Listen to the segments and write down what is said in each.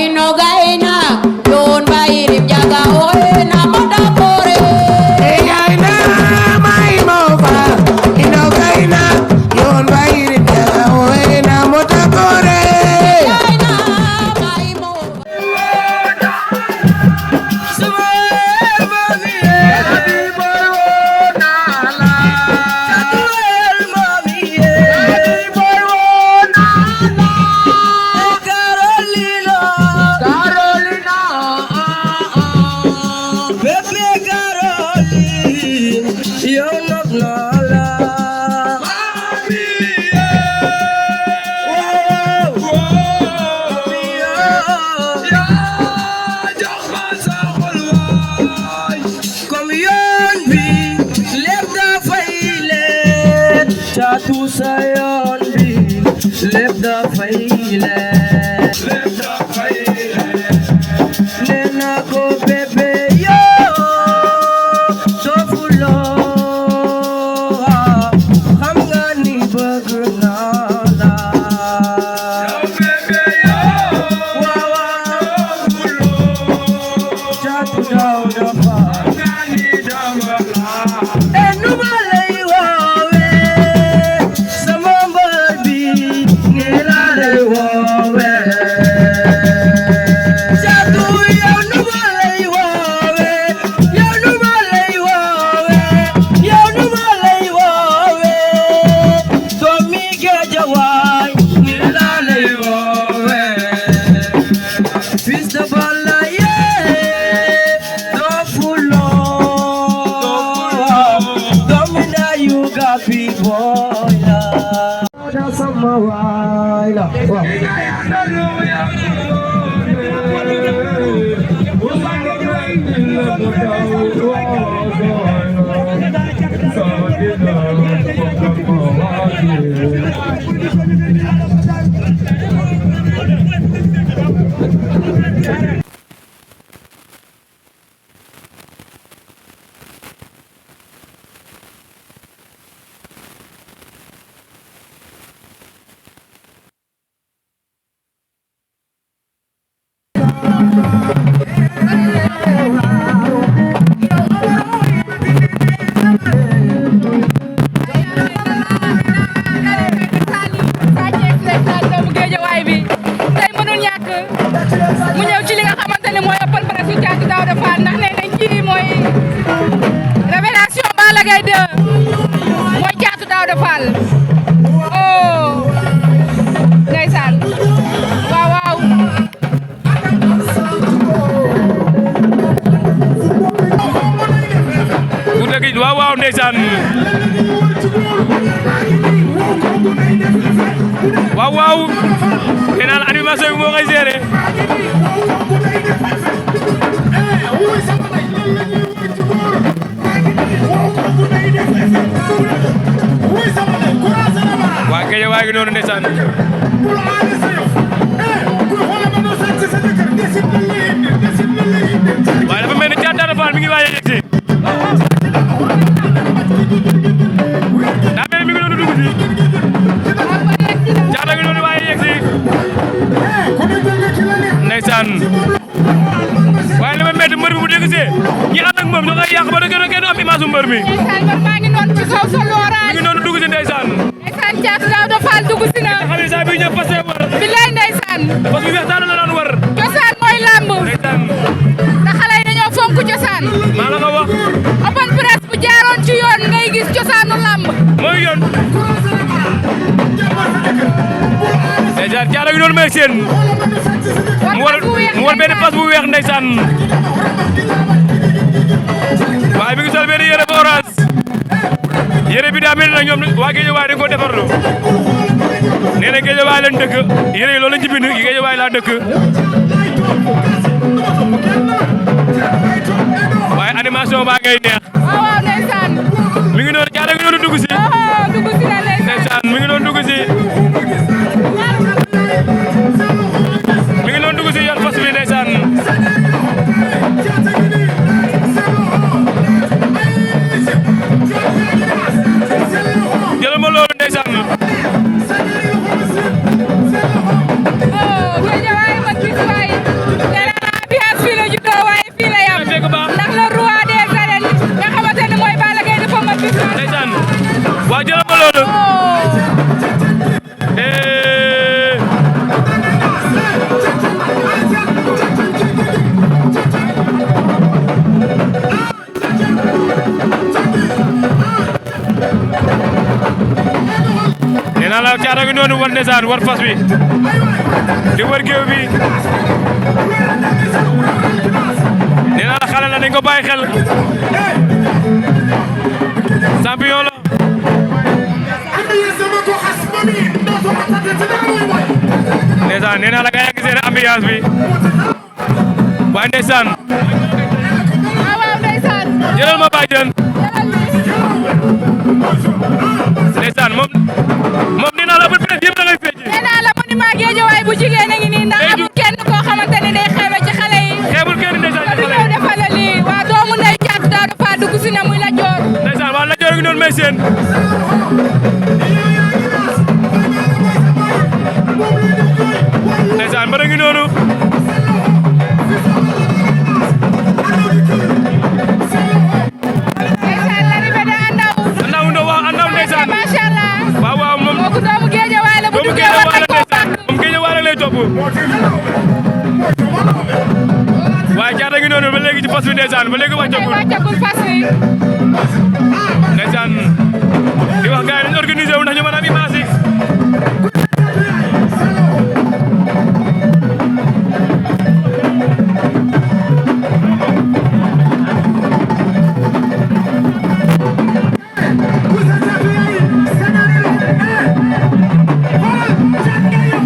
Inogaina don bayirim jaga oena modapore Eyaina mai mova inogaina don bayirim jaga oena modapore Eyaina mai mova Jatuh sayon bi lep da faile nena ko bebe yo so fulo xam nga ni bëgg naa la bebe yo waawa fulo jatuh daw dafa ni dama la enu malay waaw ndeysaan waaw nee naa la animation bi moo koy gérer waa Guédiawaye waa ngi noonu ndeysaan waaye dafa mel ni Thiatou Daouda Fall mi ngi waaj a yegsi daa mel ni mi ngi doon dugg si Thiatou ngi doon waaye yegsi ndeysaan waaye li ma métti mbër bi bu dégg see ñi ànd ak moom ñoo koy yàq ba da kenn am image mbër mi maa ngi noonu ci kaw sa looraay mi ngi doon dugg si ndeysaan Thiatou Daouda Fall dugg si na xam ne saa bi ñëpp passé war bilaay ndeysaan parce que weex daal la daan war cosaan mooy lamb ndeysaan ndax xale yi dañoo fonk cosaan maa la ko wax open press bu jaaroon ci yoon ngay gis cosaanu lamb mooy yoon ndeysaan Thiatou ngi doon may seen mu war benn fas bu weex ndeysaan waaye mi ngi sol benn yére bu orange yére bi daa mel ni nag ñoom waa Guédiawaye dañ ko defarlu nee na Guédiawaye lañ dëkk yére yi loolu lañ ci bind Guédiawaye laa dëkk waaye animation baa ngay neex waaw ndeysaan mi ngi doon Thiatou ngi doon dugg si dugg si na ndeysaan mi ngi doon dugg si mi ngi doon dugg si yor fas bi ndeysaan jëlal ma loolu ndeysaan noonu war ndeysaan war fas wi di wër géew bi nee naa la xale la dañ ko bàyyi xel champion la ndeysaan nee naa la gaa yaa ngi seen ambiance bi waaye ndeysaan jëlal ma bàjjen ndeysaan moom nee naa la bu presse yëpp da ngay fecc nee naa la monument Guédiawaye bu jigéen a ngi nii ndax amul kenn koo xamante ne day xeebe ci xale yi xeebul kenn ndeysaan ci xale yi defal la lii waa doomu ndey jàpp daa dafa dugg si na muy la joor ndeysaan waa la joor ngi noonu may seen ndeysaan mbër ngi noonu waaye Caata ngi noonu ba léegi ci fas bi ndeysaan ba léegi wàccagul fas bi ndeysaan di wax gars yi nañu organisé wu ndax ñu mën a am image yi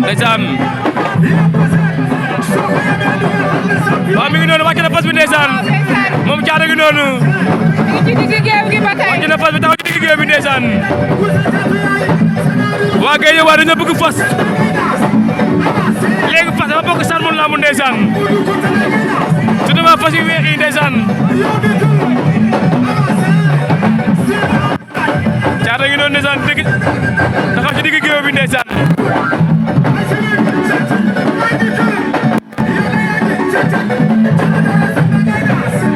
ndeysaan waaw mi ngi noonu wàcc na fas bi ndeysaan moom Caata ngi noonu ci digg géew gi ba tey wàcc na fas bi taxaw ci digg géew bi ndeysaan waa Guédiawaye dañoo bëgg fas léegi fas dafa bokk saan mun laamu ndeysaan surtout ma fas yu weex yi ndeysaan Caata ngi noonu ndeysaan digg taxaw ci digg géew bi ndeysaan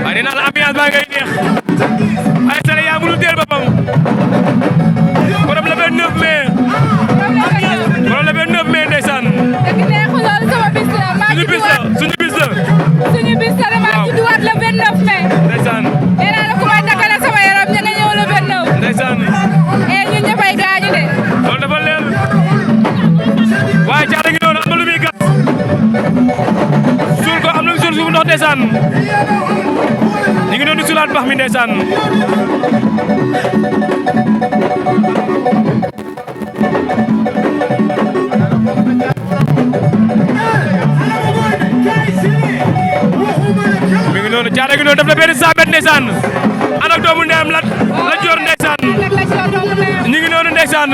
waaye nee naa la ambiance baa ngay neex ay sale yaa mënul teel boppam borom le 29 mai borom le 29 mai ndeysaan dëgg neexul loolu sama bis la suñu bis la suñu bis la maa judduwaat le 29 mai ndeysaan nee naa la ku may dagale sama yaram ña nga ñëw le 29 ndeysaan ñun ñëppay gaañu de loolu dafa leer waaye Caata ngi noonu am na lu muy gas suul ko am na suul suuf ndox ndeysaan ñu ngi doon di sulaat bax mi ndeysaan mi ngi noonu Caata ngi noonu def na benn 100 mètres ndeysaan ànd ak doomu ndeyam la joor ndeysaan ñu ngi noonu ndeysaan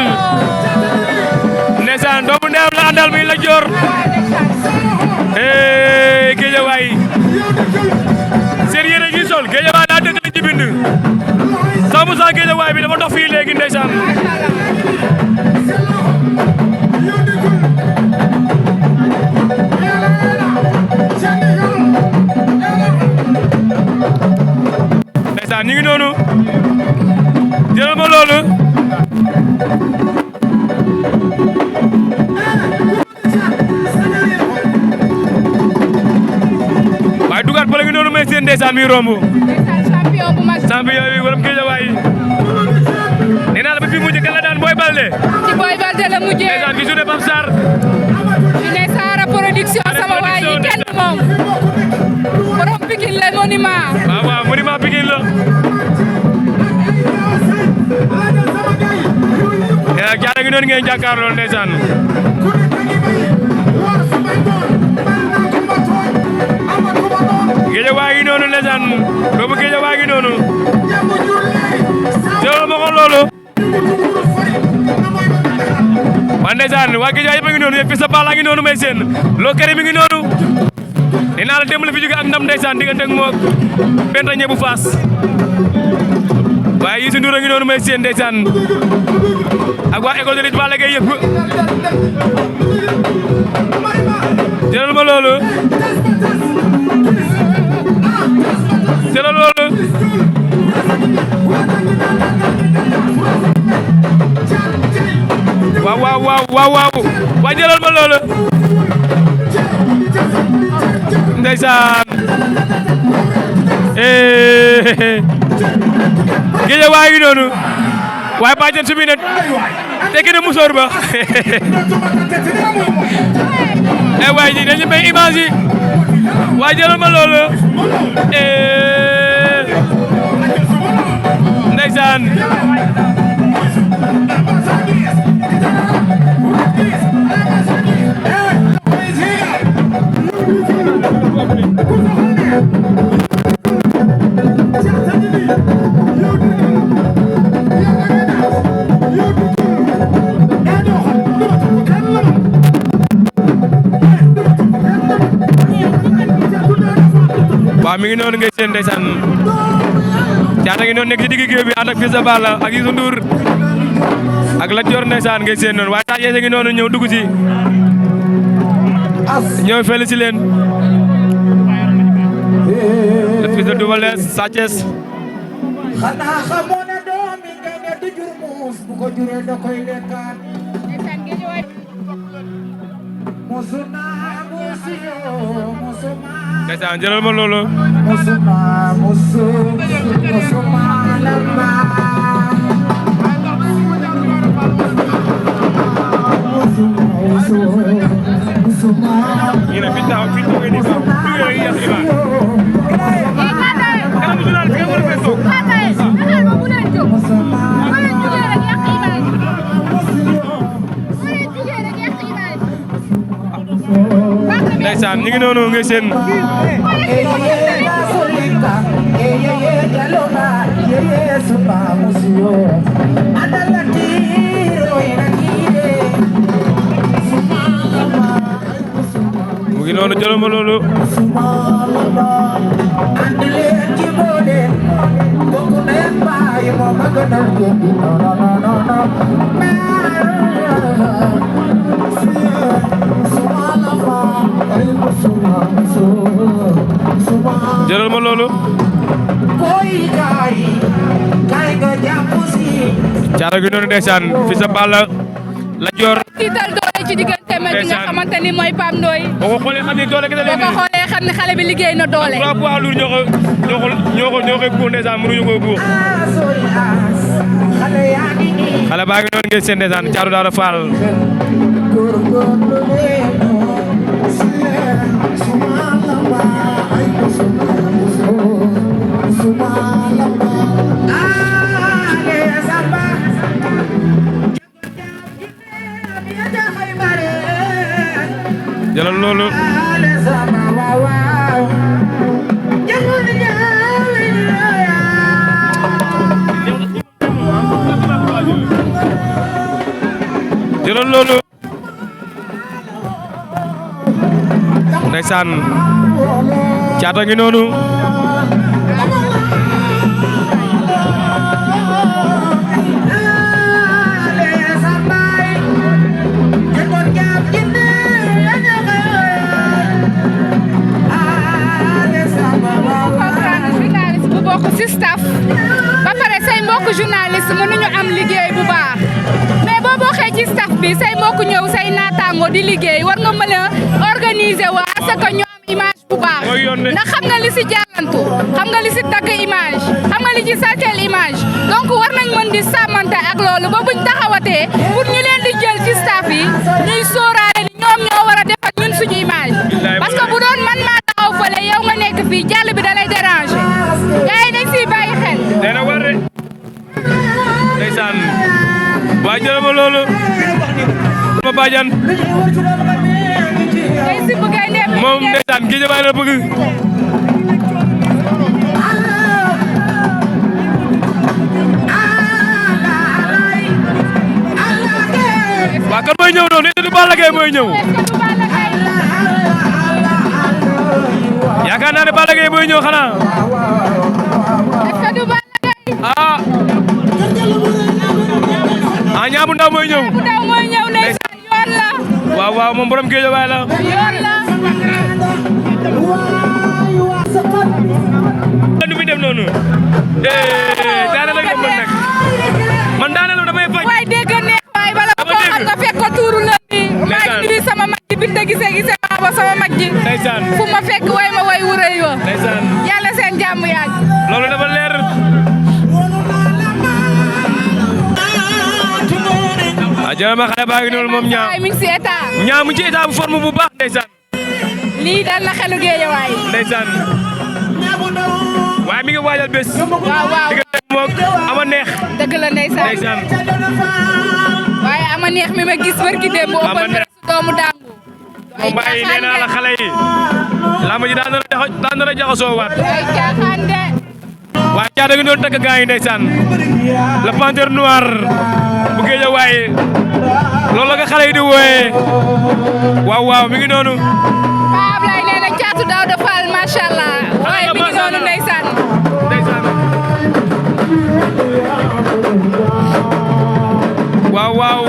ndeysaan doomu ndeyam la àndal mi la joor Guédiawaye seen yére gi sol Guédiawaye daa dëkk ci bind 100% Guédiawaye bi dafa dox fii léegi ndeysaan ndeysaan ñu ngi noonu jëlal ma loolu waaye dugaat ba la ngi noonu may seen ndeysaan mi romb champion bu mag champion bi waram Guédiawaye nee naa la ba fi mujj kan la daan Boy Baldé ci Boy Baldé la mujjee ndeysaan bi journée Pape Sarr ñu ne Saara production sama waay yi kenn moom borom Pikine la monument waaw monument Pikine la Caata ngi noonu ngeen jàkkaarloo ndeysaan Guédiawaye ngi noonu ndeysaan doomu Guédiawaye ngi noonu jëlal ma ko loolu waa ndeysaan waa Guédiawaye yëpp a ngi noonu yëpp fi sa bala ngi noonu may seen loo kere mi ngi noonu nee naa la démb la fi jóge ak ndam ndeysaan diggante ak moo benn rañe bu faas waaye Youssou Ndour a ngi noonu may seen ndeysaan ak waa école de lutte Balla Gaye yëpp jëlal ma loolu jëlal loolu waaw waa jëlal ma loolu ndeysaan Guédiawaye ngi noonu waaye bàjjen su bi ne tekki na musóor ba waaye ji dañu may image yi waaye jëlal ma loolu ndeysaan waaw mi ngi noonu ngay seen ndeysaan Caata ngi noonu nekk ci digg géew bi ànd ak Fils de Balla ak Youssou Ndour ak Lat Dior ndeysaan ngay seen noonu waaye Sa Thiès ngi noonu ñëw dugg ci ñëw fële ci leen le fils de Double Less Sa Thiès xanaa xamoo ne doomi gaynde du jur muus bu ko juree da koy lekkaat musuma musiyo musuma ndeysaan jëlal ma loolu musuma lamba ñu ne fi taxaw fi toogee nii sax du yore yi yàq kanam journal bi nga war a fay toog ndeysaan ñu ngi noonu ngay seen mu ngi noonu jëlal ma loolu jëlal ma loolu Caata gi noonu ndeysaan Fils de Balla Lat Dior tiital doole ci diggante ma bi nga xamante ni mooy Pape Ndoye boo ko xoolee xam ne doole gi da leen boo ko xoolee xam ne xale bi liggéey na doole 3 poids lourds ñoo ko buux ndeysaan mënuñu ko buux xale baa ngi noonu ngeen seen ndeysaan Thiatou Daouda Fall jëlal loolu jëlal loolu ndeysaan Caata ngi noonu ci staff ba pare say mbokk journaliste mënuñu am liggéey bu baax mais boo bokkee ci staff bi say mbokk ñëw say naataango di liggéey war nga mën a organiser waa parce que ñu am image bu baax ndax xam nga li ci jàllantu xam nga li ci dagg image xam nga li ci saltel image donc war nañ mën di sàmmante ak loolu ba buñ taxawatee pour ñu leen di jël ci staff yi ñuy sóoraale ni ñoom ñoo war a defal ñun suñu image parce que bu doon man maa taxaw fële yow nga nekk fii jàll bi da lay déranger gars yi dañ siy bàyyi xel. dana war de ndeysaan waa jël ma loolu ma bàjjan day si bëgg ay ndem moom ndeysaan géej waay la bëgg waa kan mooy ñëw noonu du Balla Gaye mooy ñëw yaakaar naa ne Balla Gaye mooy ñëw xanaa ah Niang bu Ndaw mooy ñëw yoon la waaw waaw moom borom géej waay la yoon la nu muy dem noonu daana la nga mën nag man daana la damay faj waay dégg neex waay bala ko xam nga fekk ko tuuru la ni maa ngi sama mag ji binte gisee ba sama mag ji ndeysaan fu ma fekk way ma way wuray wa ndeysaan yàlla seen jàmm yaaj loolu dafa leer jëlal ma xale baa ngi noonu moom ñaa mi ngi si état. ñaa mu ci état bu forme bu baax ndeysaan. lii dal na xelu Géejawaay. ndeysaan waaye mi ngi waajal bés. waaw. diggante moog ama neex. dëgg la ndeysaan. waaye ama neex mi ma gis barki démb. ama neex doomu daangu. ay caaxaan nee naa la xale yi. làmb ji daan na jaxasoo waat. ay caaxaan de. waaye Caata ngi doon takk gaa yi ndeysaan. le panthère noir bu Géejawaay loolu la nga xale yi di wooyee. waaw mi ngi noonu. Paa Ablaye nee na Caatu Daawda Fall macha allah. waaye mi ngi noonu ndeysaan. waaw.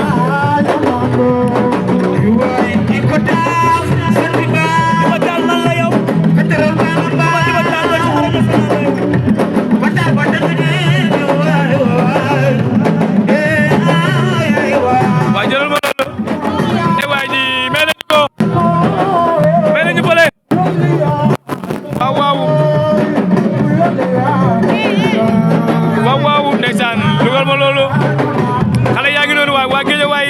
waaw ndeysaan dugal ma loolu xale yaa ngi noonu waa Géejawaay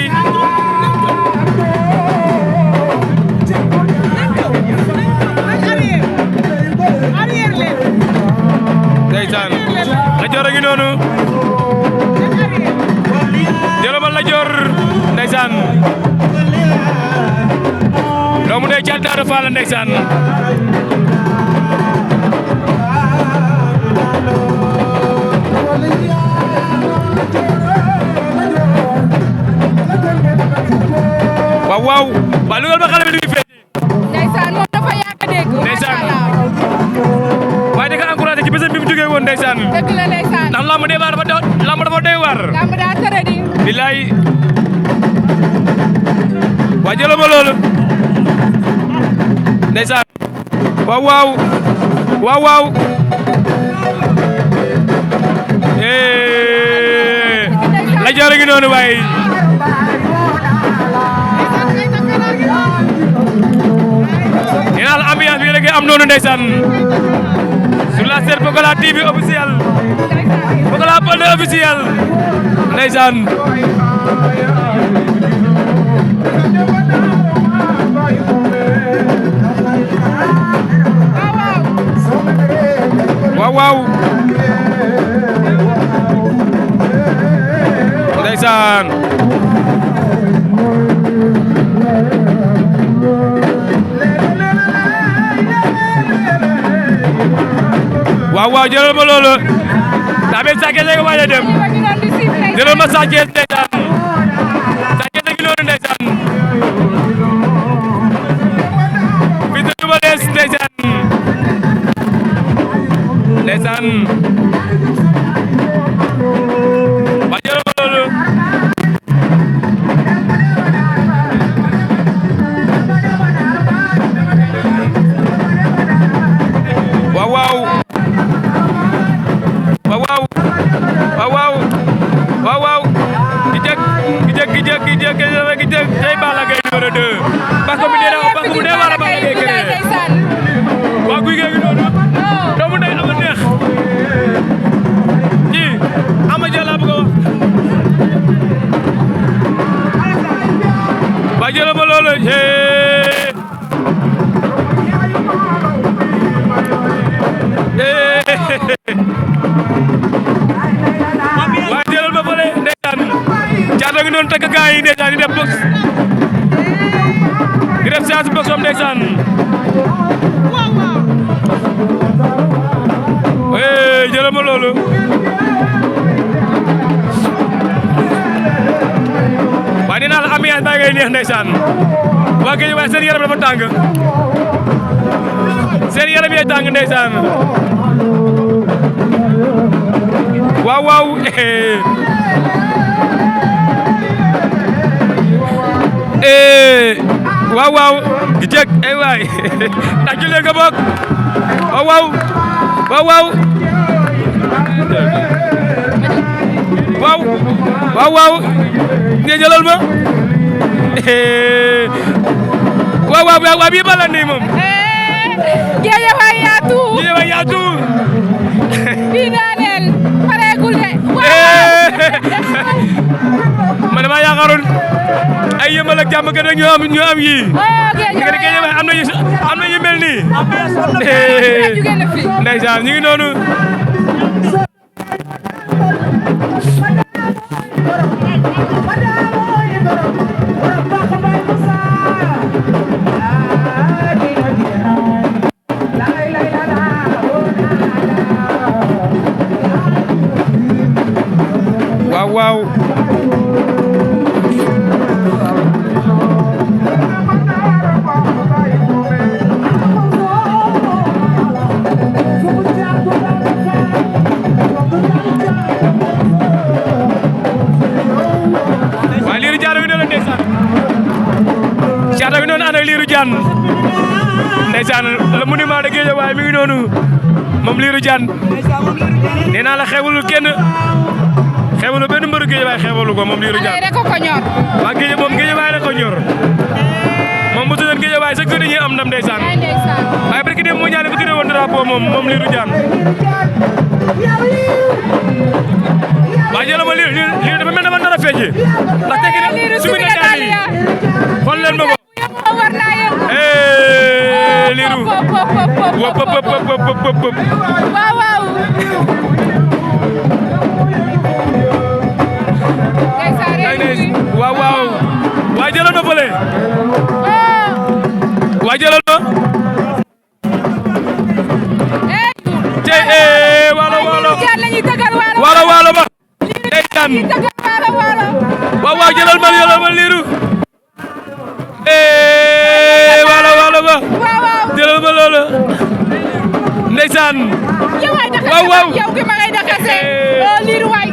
ndeysaan la joor a ngi noonu jëlama la joor ndeysaan doomu ndey Caatu Daawda Fall ndeysaan waaw lugal ma xale bi li muy feeñ ndeysaan moom dafa yàgg a dégg ndeysaan waaye da nga encouragé ci bésam bi mu jógee woon ndeysaan dëgg la ndeysaan ndax lamb dafa doy waar lamb daa tëre di bilaay waa jëlal ma loolu ndeysaan waaw la joor a ngi noonu waaye nee naa la ambiance bi rek am noonu ndeysaan sur la scène Pokola TV officiel Pokola Baldé officiel ndeysaan waaw ndeysaan waaw jëlal ma loolu daa mel Sa Thiès nga waaj a dem jëlal ma Sa Thiès ndeysaan Sa Thiès a ngi noonu ndeysaan fii de Double Less ndeysaan waa jëlal ma loolu waaw gi jëg tey Balla Gaye numéro 2 parce que mu dee war a Balla Gaye kene waa guy gi noonu doomu ndey ama neex ji ama jala bu ko wax waa jëla ma loolu waa jëlal ma fële ndeysaan Caata ngi noonu takk gaa yi ndeysaan di def box di def séance box am ndeysaan jëlal ma loolu waaye nee naa la ambiance baa ngay neex ndeysaan waa géej waaye seen yaram dafa tàng seen yaram yee tàng ndeysaan waaw waaw di jeg ay waay ndax julee nga bokk waaw nga jëlal ma waaw bii bala nii moom Géejawaay yaatu bii daaneel pareegul de man damaa yaakaaroon ay yëmbal ak jàmm gën a ñu am yii. Géejawaay am na yu mel nii. ndeysaan ñu ngi noonu. waaw Lirou Diane wi noonu ndeysaan Caata wi noonu ànd ak Lirou Diane ndeysaan le monument de Guédiawaye mi ngi noonu moom Lirou Diane nee naa la xewul kenn xewlu benn mbëru Guédiawaye xewlu ko moom Lirou Diane rek ko ñor waa Guédiawaye rek ko ñor moom bu tuddoon Guédiawaye chaque jour dañuy am ndam ndeysaan waaye barki dem moo ñaale ko tuddee woon drapeau moom Lirou Diane waa jëla ma Lirou dafa mel ne man dara fecc ndax tekki ne su mi nekkaay yi xool leen ma ko Lirou waaw waaw waa jëloon na fële waa jëloon na tey waalo ba ndeysaan waaw jëlal ma Lirou waalo ba jëlal ma loolu ndeysaan waaw yow ki ma ngay dakase Lirou waay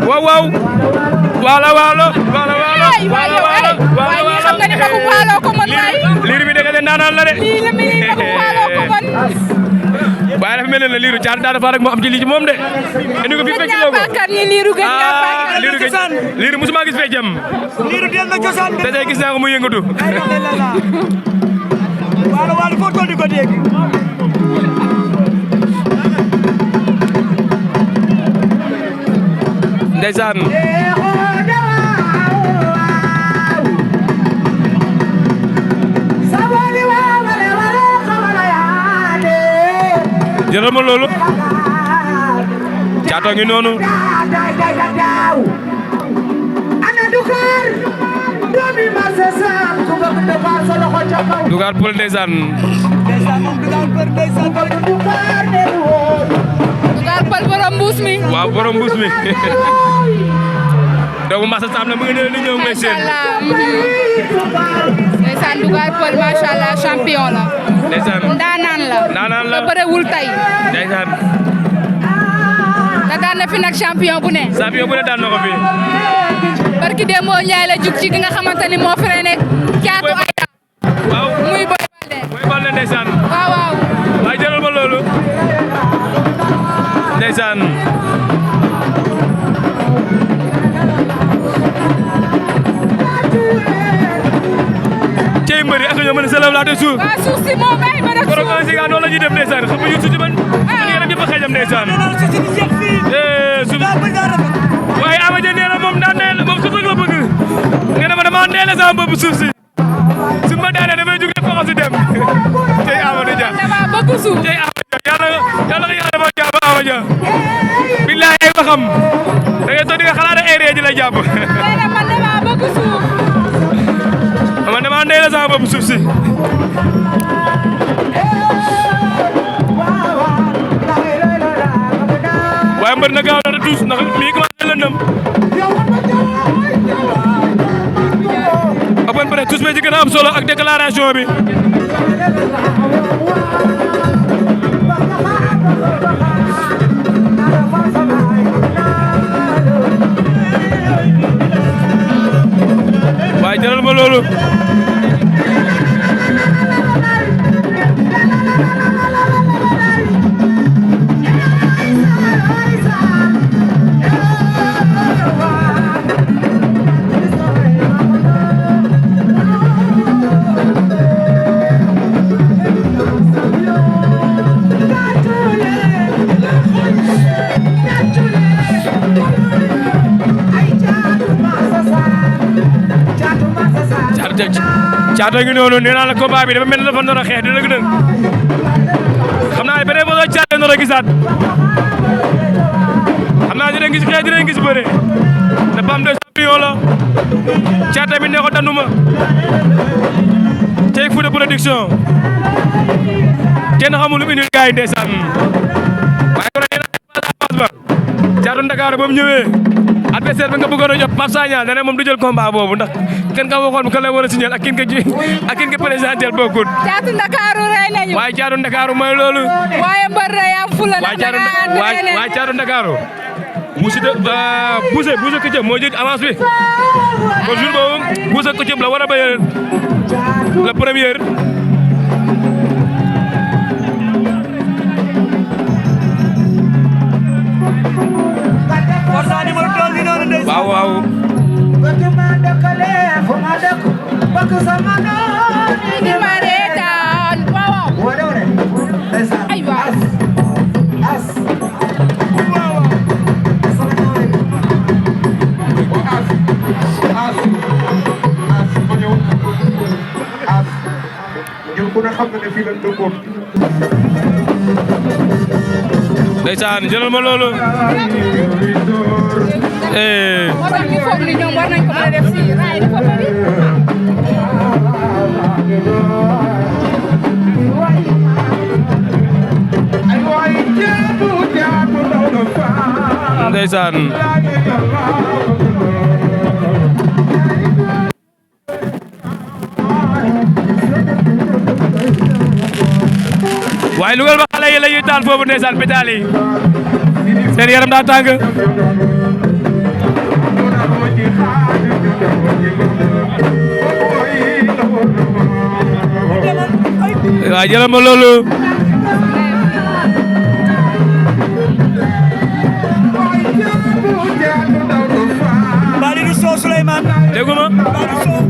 waaw waalo xam nga ni magum waalo ko mën waay Lirou bi dëgg de naanaan la de lii la mi ni magum waalo ko mën waaye dafa mel ne Lirou Caata dafa rek moo am ci lii ci moom de indi ko fi fecc loo ko Lirou gën ñaa baakar Lirou musuma gis feccam Lirou del na cosaan te tey gis naa ko mu yëngatu waalo foo toll di ko dégg ndeysaan jëlal ma loolu Caata ngi noonu Dugar Pël ndeysaan Dugar Pël borom mbuus mi waaw borom mbuus mi doomu Massa Sam la mu ngi ne ni ñëw ngay seen ndeysaan Dugar Pël macha Allah champion la ndeysaan ndaanaan la bërewul tey ndeysaan da daan na fi nag champion bu ne daan na ko fi barki Demba Ndiaye la jug ci ki nga xamante ni moo freiné Caatu Ayda waaw muy Boy Baldé ndeysaan waaw waaye jëlal ma loolu ndeysaan cey mbëri ak ñoo mën a salaam laate suuf waa suuf si moo may mën a suuf borom si noonu la ñuy def ndeysaan xam nga ñu suuf si man yaram ñëpp a xëjam ndeysaan suuf waaye Ama Dia nee na moom daan nee moom suuf rek la bëgg nee na ma dama nee la sama bopp suuf si su ma daanee damay jug def ko si dem cey Amadou Dia dama bëgg suuf cey Amadou Dia yàlla nga yàlla dafa jàpp Ama Dia billahi ay waxam da ngay toog di nga xalaat ay ree ji lay jàpp nee na man dama bëgg suuf man dama nee la sama bopp suuf si waaye mbër na gaaw na tuus ndax mi commencé lëndëm open press tuus bee ci gën a am solo ak déclaration bi waaye jëlal ma loolu Caata ngi noonu nee naa la combat bi dafa mel ni dafa nar a xeex di dëgg xam naa ne beneen boo doon Caata nar a gisaat xam naa dinañ gis xeex dinañ gis bëre te Bam de champion la Caata mi ne ko danuma tey Fouta production kenn xamul lu mu indi gars yi ndeysaan waaye kon nee naa ba Caatu Ndakaaru ba mu ñëwee adversaire bi nga bëggoon a jot Pape Sagna dana moom du jël combat boobu ndax kenn ka waxoon kan la war a signer ak kin ko présenté bokkut. Caatu Ndakaaru rey nañu. waaye Caatu Ndakaaru mooy loolu. waaye mbër rey am fula. waaye Caatu Ndakaaru Boucher Ketchup moo jël avance bi kon jour boobu Boucher Ketchup la war a béyal la première. waaw waaw. ndeysaan jëlal ma loolu. moo tax ñu foog ni ñoom war nañ ko mën a def si raay dafa bëri. ndeysaan. waaye lugal ba xale yi la ñuy taal foofu ndeysaan pétale yi seen yaram daa tàng. waaw jëlal ma loolu. Badou Sow Souleymane. déggu ma. Badou Sow.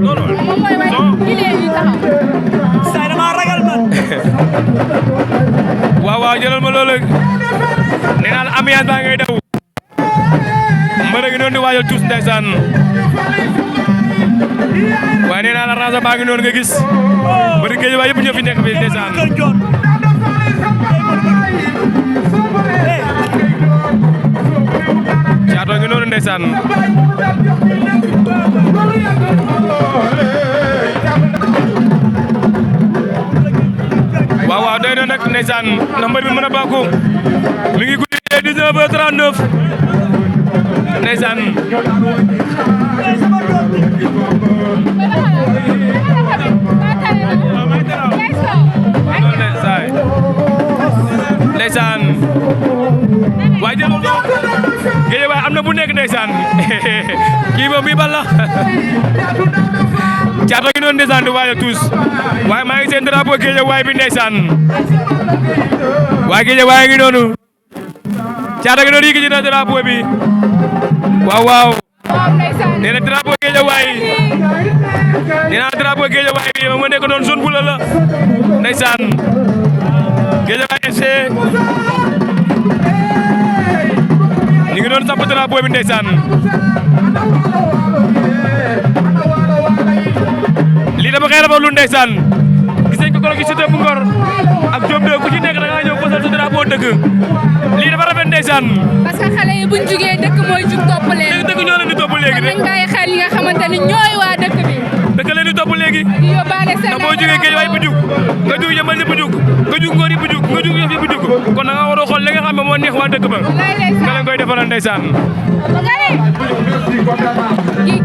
non non. moom mooy way gilee yi taxaw. Say dama ragal man. waaw jëlal ma loolu. nee naa la ambiance baa ngay daw. mbër gi noonu di waajal tuus ndeysaan. waaye nee naa la raza baa ngi noonu nga gis. mbër géej waaye yëpp ñoo fi nekk fi ndeysaan. Caatu ngi noonu ndeysaan. waaw doy na nag ndeysaan ndax mbër bi mën a bàkku mi ngi guddi 19h39 ndeysaan. ndeysaan waaye jël géej waaye am na bu nekk ndeysaan kii moom bii bal la Caatu ngi noonu ndeysaan di waajal tuus waaye maa ngi seen drapeau géej waaye bi ndeysaan waaye géej waaye ngi noonu Caatu ngi noonu yi na drapeau bi waaw nee na drapeau géej waaye nee na drapeau géej waaye bi ma nekk doon zone bu la ndeysaan Guédiawaye FC ñu ngi doon samp drapeau bi ndeysaan lii dama xëy na lu ndeysaan gis nañ ko koro gi Siteu bu Ngor ak Diop de ku ci nekk da nga ñëw posal sa drapeau dëkk lii dafa rafet ndeysaan parce que xale yi buñ jugee dëkk mooy jug topp leen. dëkk ñoo leen di topp léegi de. nañ bàyyi xel ñi nga xamante ni ñooy waa dëkk bi. dëkk leen di topp léegi. di yóbbaale seen ndax boo jugee Guédiawaye bu jug nga jug Yeumbeul bu jug nga jug Ngor bu jug nga jug Yoff bu jug kon da nga war a xool li nga xam ne moo neex waa dëkk ba nga leen koy defaral ndeysaan.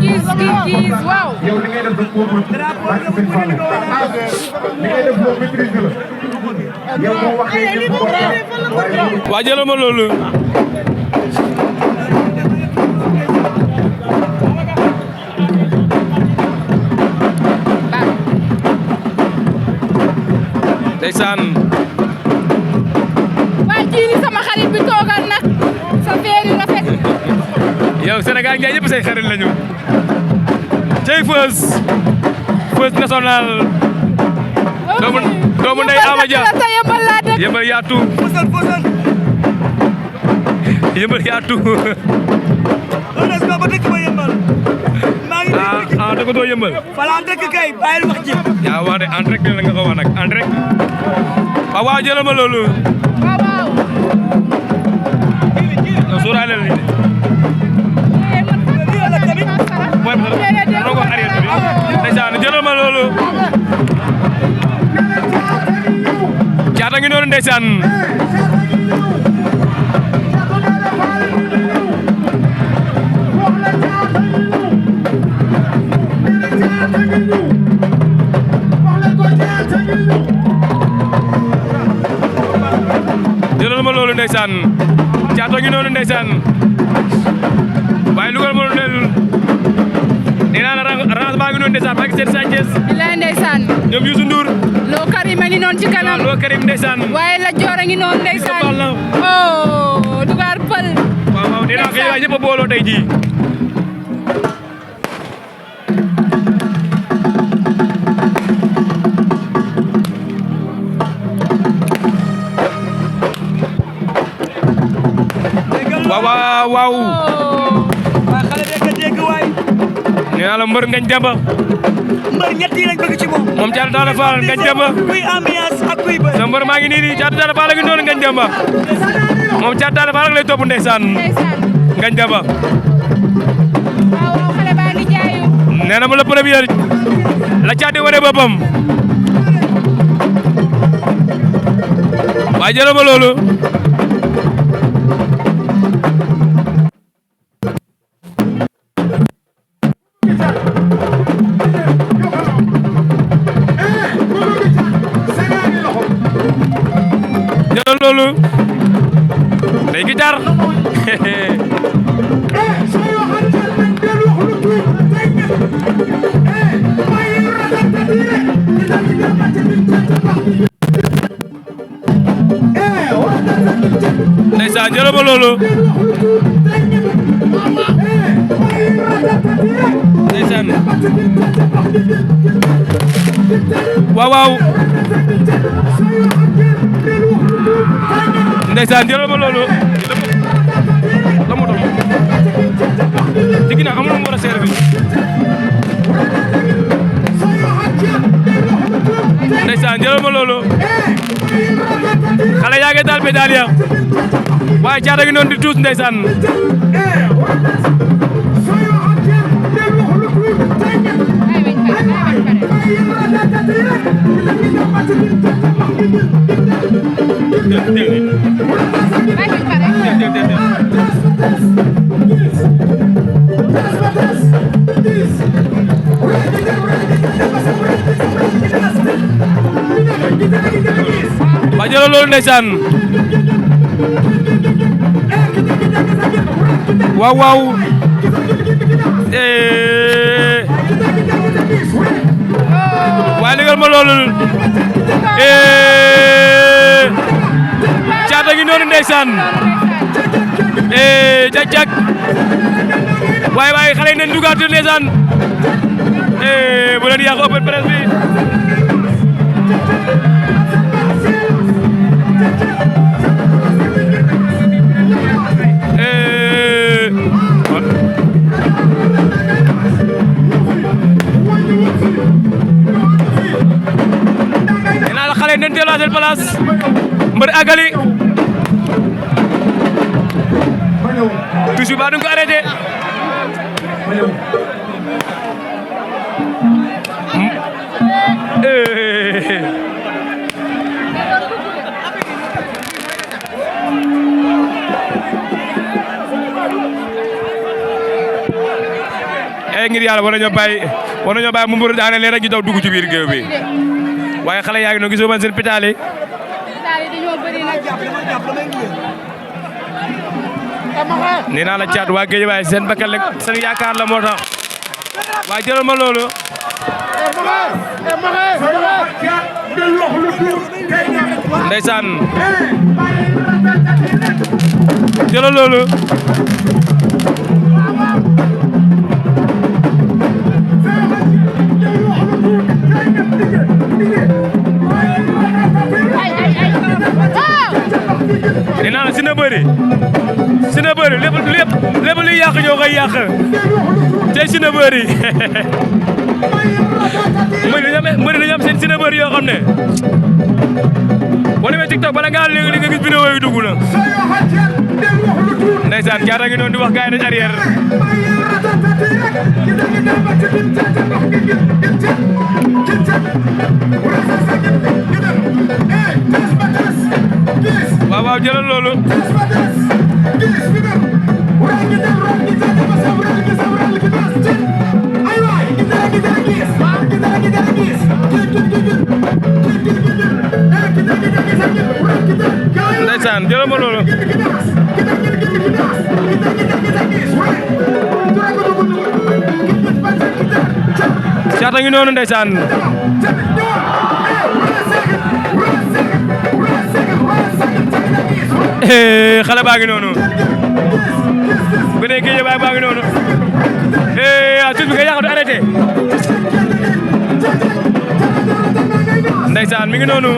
gis waaw. waa jëlal ma loolu. ndeysaan. waa jiini sama xarit bi toogal nag sa feeri rafet. yow Sénégal njaay yëpp say xarit lañu. cey Feuz national. doomu ndey Ama Dia Yeumbeul yaatu. Yeumbeul yaatu. ba dëkk ba Yeumbeul. maa ngi dëgg dëkkoo yëmbal. Fala dëkk kay bàyyil wax ji. yaa wax de en direct la nga ko wax nag en direct. waaw jëlal ma loolu. waaw. non suuraale la nii de. booy bi dama ko arrière bi. ndeysaan jëlal ma loolu. Caata ngi noonu ndeysaan. jëlal ma loolu ndeysaan. Caata ngi noonu ndeysaan. waaye lu ko mën a dellu. nee naa la range baa ngi noonu ndeysaan maa ngi seet Sa Thiès. bilaay ndeysaan. ñoom Youssou Ndour. Loo Karim a ngi noonu ci kanam. Loo Karim ndeysaan. waaye la joor a ngi noonu ndeysaan. oh Dugar Pël. waaw nee naa ko yow ñëpp a booloo tey jii. waaw. waa xale bi nga dégg waay. nee naa la mbër ngañ demba. mbër ñett yi lañ bëgg ci moom. moom Caatu Daara Fall ngañ demba. kuy ambiance ak kuy bëri. sa mbër maa ngi nii Caatu Daara Fall a ngi noonu ngañ demba. moom Caatu Daara Fall lay topp ndeysaan. ngañ demba. waaw xale baa ngi jaayu. nee na ma la première la caati wane boppam. waaye jëlal ma loolu. jëlal loolu. day gitar. ndeysaan jëlal ma loolu. ndeysaan. waaw. ndeysaan jëlal ma loolu. la mu doon. ci ginnaaw amul mu war a servi. ndeysaan jëlal ma loolu. xale yaa ngi daal pédale ya. waaye Caata ngi noonu di tuus ndeysaan. waa jëlal loolu ndeysaan. waaw. waaye légal ma loolu. Caata ngi noonu ndeysaan. cag waaye xale yi nañ dugaat ndeysaan. bu leen yàq open press bi. nee naa la xale yi nañ teel a seen place. mbër agali. toujours ba duñ ko arrêté. ngir yàlla war nañoo bàyyi mu mbër daane leen rek ñu daw dugg ci biir géew bi waaye xale yaa ngi noonu gisoo man seen pitaale. dañoo bëri nag. nee naa la Caat waa géej waaye seen bakkan la seen yaakaar la moo tax waaye jëlal ma loolu. ndeysaan jëlal loolu. nee naa la si na bëri lépp luy yàq ñoo koy yàq tey si na bëri dañu am seen cinéma yoo xam ne boo demee TikTok bala ngaa léegi di nga gis vidéo yu dugg na ndeysaan Caata ngi noonu di wax gars yi nañ arrière waaw waaw jëlal loolu ndeysaan jëlal ma loolu Caata ngi noonu ndeysaan xale baa ngi noonu bu dee géej baa ngi noonu tuut bi nga yàqatu arrêté ndeysaan mi ngi noonu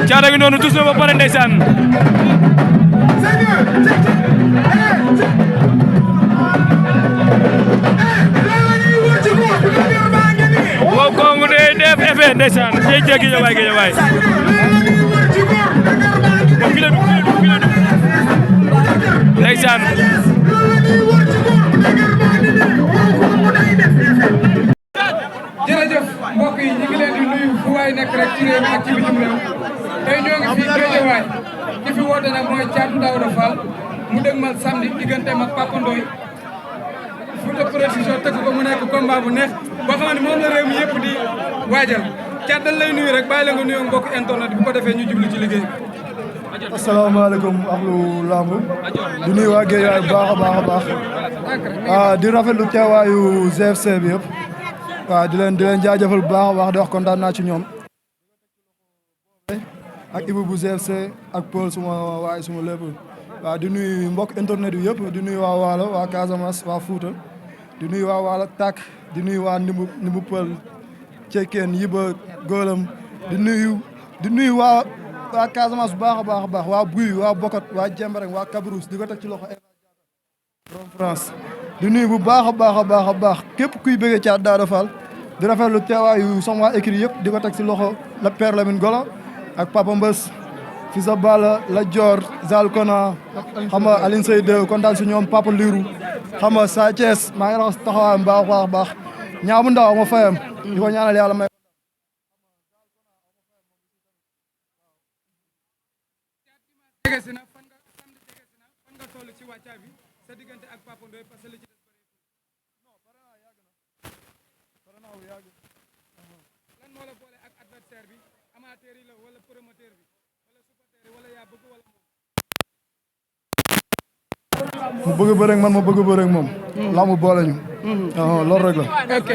Caata ngi noonu tus na ba pare ndeysaan wow kongu de def effet ndeysaan géej waay ndeysaan jërëjëf mbokk yi ñu ngi leen di nuyu fu waay nekk rek ci réew mi ak ci bitim réew tey ñoo ngi fii Géejawaay ki fi woote nag mooy Thiatou Daouda Fall mu dëgmal samedi digganteem ak Papa Ndoye Fouta Production tëgg ko mu nekk combat bu neex boo xamante moom la réew mi yëpp di waajal Thiat dañ lay nuyu rek bàyyi la nga nuyoo mbokk internet bu ko defee ñu jublu ci liggéey bi. asalaamaaleykum ahlu lamb di nuyu waa Géejawaay bu baax a baax di rafetlu teewaayu GFC bi yëpp waaw di leen jaajëfal bu baax a baax di wax kontaan naa ci ñoom ak Ibou bu GFC ak Paul suma waay suma lépp waaw di nuyu mbokk internet bi yëpp di nuyu waa Waalo waa Casamance waa Fouta di nuyu waa Waalo Tak di nuyu waa Ndimbu Pël Cekkeen Yiba Góolam di nuyu waa Casamance bu baax a baax waa Buy waa Bokot waa Jembereng waa Kabrousse di ko teg ci loxo from France di nuyu bu baax a baax képp kuy bëggee Thiatou Daouda Fall di rafetlu teewaayu sama waa écrit yëpp di ko teg ci loxo la Père Lamine Golo ak Papa Mbës Fisa Balla la Dior Zal Kona xam nga Aline Seyde kontaan si ñoom Papa Liru xam nga Sa Thiès maa ngi raxas taxawaayam baax ñaabu ndaw ma fayam di ko ñaanal yàlla may mu bëgg bëre ak man ma bëgg bëre ak moom. lamb boole ñu. loolu rek la. ok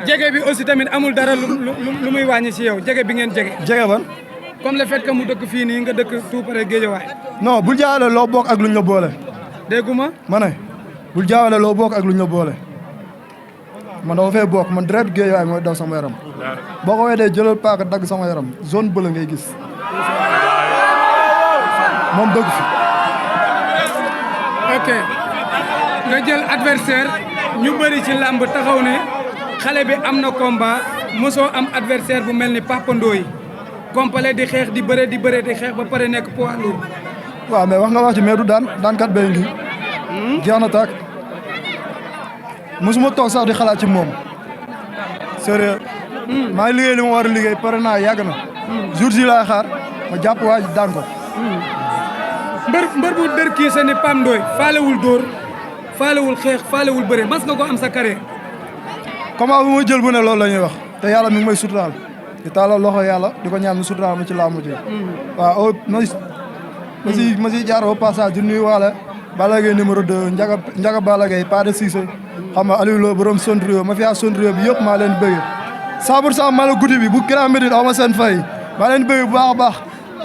jege bi aussi tamit amul dara lu muy wàññi ci yow jege bi ngeen jege. jege ban. comme le fait que mu dëkk fii nii nga dëkk tout près Géejawaay. non bul jaawale loo bokk ak luñ la boole. dégguma. ma ne bul jaawale loo bokk ak luñ la boole. man dama fee bokk man deret Géejawaay mooy daw sama yaram. boo ko weedee jëlal paaka dagg sama yaram zone bële ngay gis. moom dëgg fi. ok nga jël adversaire ñu bëri ci làmb taxaw ne xale bi am na combat mosoo am adversaire bu mel ni Papa Ndoye complet di xeex di bëre di xeex ba pare nekk poids lourd. waaw mais wax nga wax ci mais du daan kat bay ngi jeex na tàkk mosuma toog sax di xalaat ci moom sérieux maa ngi liggéey li ma war a liggéey pare naa yàgg na jour ji laay xaar ma jàpp waa ji daan ko. mbër bu dër kii sa ni Pam Ndoye faalewul dóor faalewul xeex faalewul bëre mas nga ko am sa carrière. comment bu ma jël bu ne loolu la ñuy wax te yàlla mi ngi may suturaal di taalal loxo yàlla di ko ñaan mu suturaal ma ci làmb ji. waaw ma si jaar au passage di nuyu waale Balla Gaye numéro 2 Njaga Balla Gaye pas de Cissé xam nga Aliou Lo borom Sondrio ma fiyaa Sondrio bi yëpp maa leen bëgg 100% maa la guddi bi bu Grand Médine aw ma seen fay maa leen bëgg bu baax a baax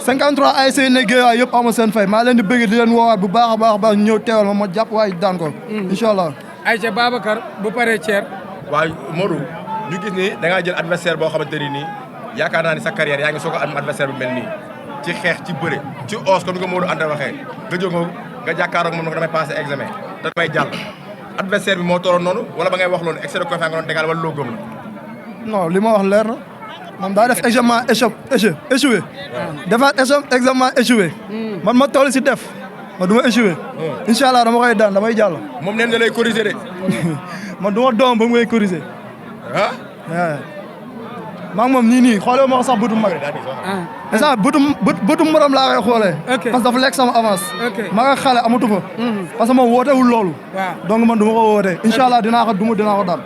53 ASC ne Guédiawaye yëpp aw ma seen fay maa leen di bëgg di leen woowaat bu baax a baax ñëw teewal ma jàpp waaye daan ko incha allah. Aïcha Babacar bu paree Thier. waaw Modou ñu gis ni da ngaa jël adversaire boo xamante ni nii yaakaar naa ni sa carrière yaa ngi soog a am adversaire bu mel nii ci xeex ci bëre ci os comme ni ko Modou Anta waxee nga jóg nga jàkkaarloog moom nag damay passé examen te damay jàll adversaire bi moo toroon noonu wala ba ngay wax loolu excès de confiance nga doon tegal wala loo gëm la. non li ma wax leer na moom daa def examen échoué defaat examen échoué man ma toll si def man du ma échoué incha allah dama koy daan damay jàll moom neen da lay corriger de. man du ma doom ba mu koy corriger ah. maa ngi moom nii xoolee ma ko sax bëtu mag instant bëtu morom laa koy xoolee parce que dafa lekk sama avance ma nga xale amatu fa parce que moom wootewul loolu donc man du ma ko wootee incha allah dinaa ko duma dinaa ko daan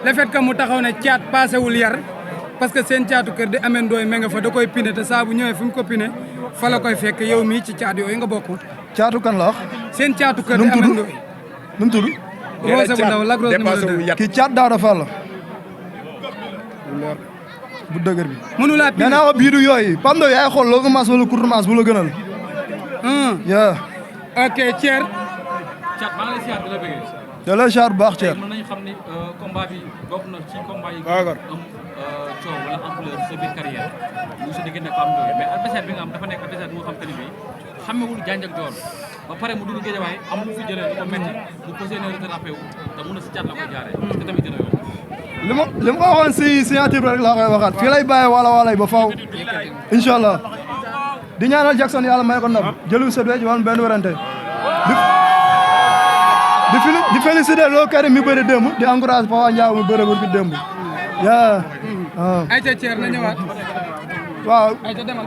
le fait que mu taxaw ne caat paasewul yar parce que seen caatu kër di amee ndooy me nga fa da koy pine te saa bu ñëwee fu mu ko pine fa la koy fekk yow mii ci caat yooyu nga bokk caatu kan la wax seen caatu kër di amee ndooy nu mu tudd Rose bu ndaw Lac Rose numéro 2 kii caat Daouda Fall la bu dëgër bi mënu laa pine nee naa ko biidu yooyu Pam Ndoye yaay xool loo maas wala courte maas bu la gënal ok Thier Thiat maa ngi lay siyaar di la bëggee. da lay siyaar bu baax Thier mën nañu xam ni combat bi bokk na ci combat yi am coow wala ampleur sa biir carrière mu sa diggante Pam Ndoye mais adversaire bi nga am dafa nekk adversaire bi nga xam te ni bii xamewul janj ak joor ba pare mu dugg Géejawaay am lu fi jëlee lu ko metti mu posé ne rattrapé wu te mun na si Thiat la koy jaaree parce que tamit dina yomb li ma ko waxoon si signature rek laa koy waxaat fii lay bàyyi wala ba faaw incha allah di ñaanal Jackson yàlla may ko ndam jëlu sa wecc wala benn werante di féliciter loo Karim mi bëri démb di encourage Papa Ndiaye mi bëri bi démb ayca Thier na ñëwaat waaw ayca demal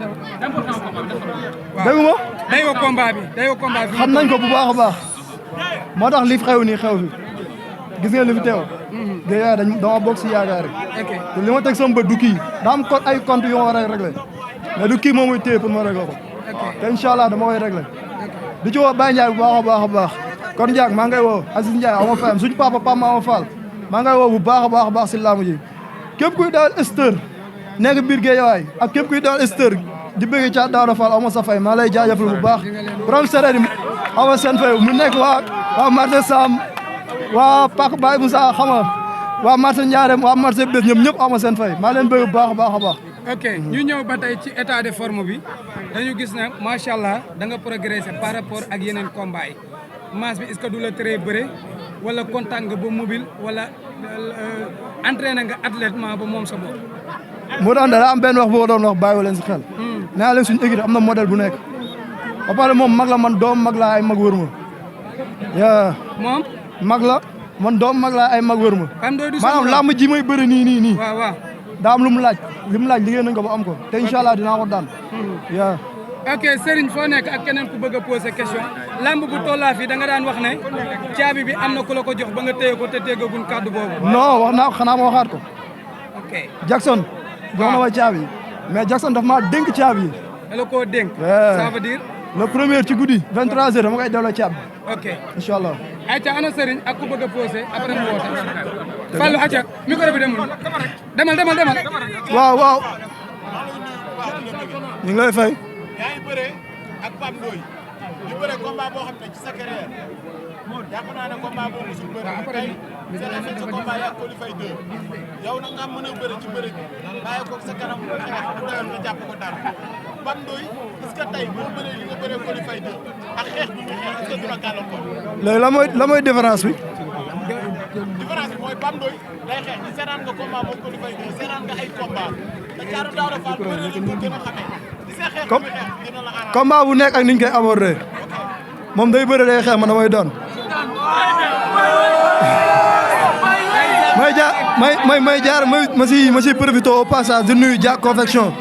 déggu ma day combat bi xam nañ ko bu baax a baax moo tax li xew nii xew fi gis ngeen li fi teew Guèye dama bokk si yaakaar rek te li ma teg sama bët du kii daa am ay compte yu ma war a réglé mais du kii moom muy téye pour ma réglé ko te incha allah dama koy réglé di ci woo Baye Ndiaye bu baax a baax kon Ndiak maa ngay woo Aziz Ndiaye ama fayam suñu papa ama Fall maa ngay woo bu baax a baax si laamu ji képp kuy daal Esteur nekk biir Guédiawaye ak képp kuy daal Esteur di bëgg Thiat Daouda Fall ama sa fay maa lay jaajëfal bu baax borom sereer yi ama seen fay mu nekk waa marché Sam waa Pak Baye Moussa xama waa marché Ndiarème waa marché Bés ñoom ñëpp ama seen fay maa leen bëgg bu baax a baax ok ñu ñëw ba tey ci état de forme bi dañu gis ne macha allah da nga progressé par rapport ak yeneen combat yi masse bi est-ce que du la tere bëre wala contact nga ba mobile wala entraîné nga athlètement ba moom sa bopp. moo tax dara am benn wax boo doon wax bàyyi leen si xel. nee naa leen suñu équipe am na modèle bu nekk. ba pare moom mag la man doom mag laa ay mag wër ma. moom. mag la man doom mag laa ay mag wër ma. maanaam làmb ji may bëri nii. waaw. daa am lu mu laaj liggéey nañ ko ba am ko te incha allah dinaa ko daan. ok Serigne foo nekk ak keneen ku bëgg a poser question lamb bu tollaa fii da nga daan wax ne caabi bi am na ku la ko jox ba nga téye ko te teggagun kàddu boobu. non wax naa ko xanaa ma waxaat ko. ok Jackson. jox na ma caabi mais Jackson daf maa dénk caabi yi. da la koo dénk. ça veut dire. le premier ci guddi 23h dama koy delloo caabi. ok incha allah. ayca ana Serigne ak ku bëgg a poser après mu woote. Fallou ayca micro bi demul demal. waaw. ñu ngi lay fay. yaa ngi bëre ak Pape Ndoye ñu bëre combat boo xam ne ci sa carrière jàpp naa ne combat boo musul bëre tey c'est sa combat yaa Coly Faye 2 yow nag nga mën a bëre ci bëre bi bàyyi ko sa kanam bu xeex bu doyoon nga jàpp ko daan Pape Ndoye est-ce que tey boo bëree li nga bëree Coly Faye 2 ak xeex bi muy xeex est-ce que du la gàllankoor. léegi la mooy différence bi. différence bi mooy Pape Ndoye day xeex ni seetaan nga combat moom Coly Faye 2 seetaan nga ay combat te Thiat Daouda Fall bëre la ko gën a xamee. combat bu nekk ak niñ koy aborder moom day bëre day xeex man damay doon may jaar ma si profité au passage di nuyu Diak confection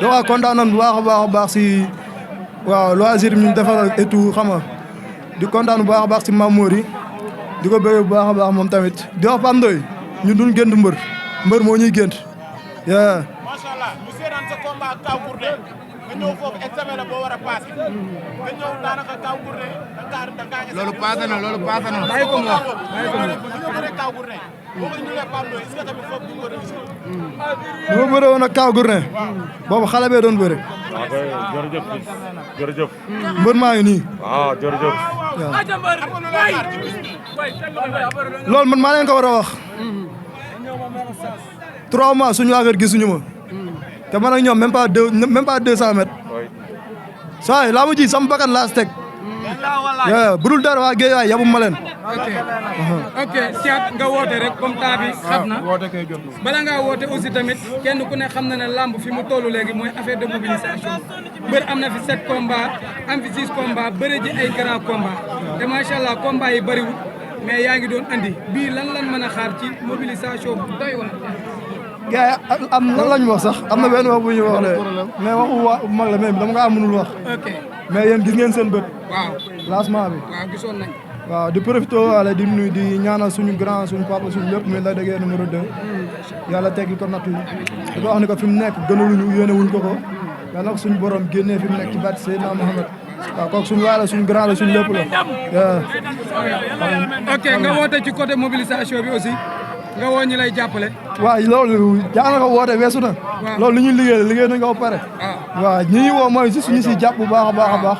da waa kontaan nañ bu baax a baax si waaw loisir ñu defal et tout xam nga di kontaan bu baax a baax si Mamour yi di ko bëgg bu baax a baax moom tamit di wax Pape Ndoye ñun duñ gënt mbër moo ñuy gënt macha allah ñu seetaan sa combat Kaw Gourdin nga ñëw foofu examen la boo war a passé nga ñëw daanaka Kaw Gourdin loolu passé na bàyyi ko mu wax ñu bëre Kaw Gourdin boo ko indilee Pape Ndoye est-ce que tamit foofu ñu ko réussir bi ma bëre woon ak Kaw Gourdin boobu xale bee doon bëre jërëjëf mbër maa ngi nii waaw jërëjëf loolu man maa leen ko war a wax 3 mois suñu affaire gisuñu ma te man ak ñoom même pas 200 mètres saa yi laa ma ji sama bakkan laa si teg bu dul dara waa Guédiawaye yabu ma leen. ok Thiat nga woote rek comme temps bi xat na bala ngaa woote aussi tamit kenn ku ne xam na ne lamb fi mu toll léegi mooy affaire de mobilisation mbër am na fi 7 combats am fi 6 combats bëre ji ay grand combats te macha allah combats yi bëriwul mais yaa ngi doon andi bii lan mën a xaar ci mobilisation bu doy waar. gars yi am lan lañ wax sax am na benn wax bu ñu wax de mais waxu mag la même dama ngaa mënul wax. ok mais yéen gis ngeen seen bët. waaw lancement bi. waaw gisoon nañ. waaw di profité waale di nuyu di ñaanal suñu grand suñu papa suñu lépp muy Lac de Guiers numéro 2. yàlla teggi ko nattu yi. di ko wax ni ko fi mu nekk gënaluñu yéene wuñ ko ko. mais nag suñu borom génnee fi mu nekk ci baat Seydina Mohamed. waaw kooku suñu waay la suñu grand la suñu lépp la. ok nga woote ci côté mobilisation bi aussi nga woo ñi lay jàppale. waaw loolu jaa nga ko woote weesu na. loolu li ñuy liggéey nañ ko ba pare. waaw ñi ñuy woo mooy si suñu si jàpp bu baax a baax a baax.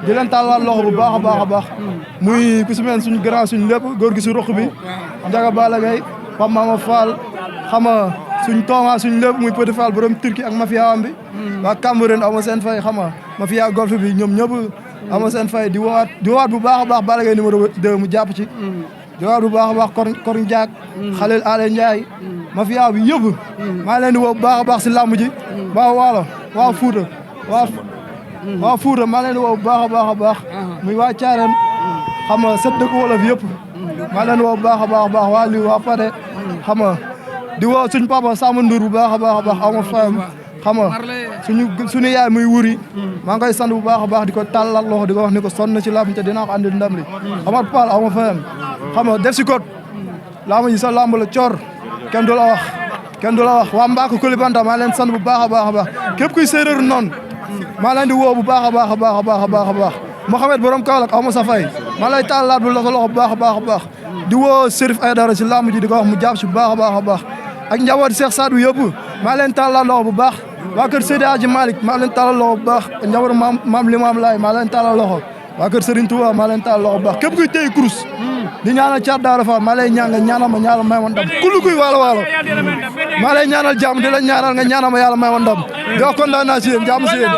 di leen tàllal loxo bu baax a baax a baax. muy ku si mel suñu grand suñu lépp góor gi si roq bi. Ndiaga Balla Gaye Pape Mama Fall xam nga suñ tooma suñu lépp muy Petit Fall borom Turquie ak mafia am bi. waa Cambérène aw ma seen fay xam nga mafia golf bi ñoom ñëpp. aw ma seen fay di woowaat bu baax a baax Balla Gaye numéro 2 mu jàpp ci. di woowaat bu baax a baax Kor Ndiak. Khalil Ale Ndiaye. mafia bi yëpp. maa leen di woo bu baax a baax si làmb ji. waa Waalo waa Fouta waa Fouta maa leen di woo bu baax a baax a baax. muy waa Thiarène. xam nga sët dëkk wolof yëpp. maa leen di woo bu baax a baax a baax waa Liw waa Fade. xam nga di woo suñ papa Samba Ndour bu baax a baax a baax aw ma fayam. xam nga suñu yaay muy wuri. maa ngi koy sant bu baax a baax di ko tàllal loxo di ko wax ni ko sonn ci làmb te dinaa ko andil ndam li. Amar Pal aw ma fayam. xam nga def si kot. làmb ji sa làmb la coor. kenn du la wax. kenn du la wax waa Mbacke Koulibanta maa leen sant bu baax a baax a baax képp kuy séeréer noonu. maa leen di woo bu baax a baax a baax a baax a baax a baax Mouhamed borom Kaolack aw ma sa fay maa lay tàllaat bu loxo bu baax a baax a baax di woo Serif Aydara si làmb ji di ko wax mu jàpp si bu baax a baax a baax ak njaboot Cheikh Sadou yëpp maa leen tàllaat loxo bu baax waa kër Seydi Hadji Malick maa leen tàllal loxo bu baax njaboot maam Limam Laye maa leen tàllal loxo waa kër Serigne Touba maa leen tàllal loxo bu baax képp kuy téye kurus di ñaanal Thiat Daouda Fall maa lay ñaan nga ñaanal ma yàlla may ma ndam kullu kuy waalo waalo maa lay ñaanal jàmm di la ñaanal nga ñaanal ma yàlla may ma ndam di wax kontaan naa si yéen jàmm si yéen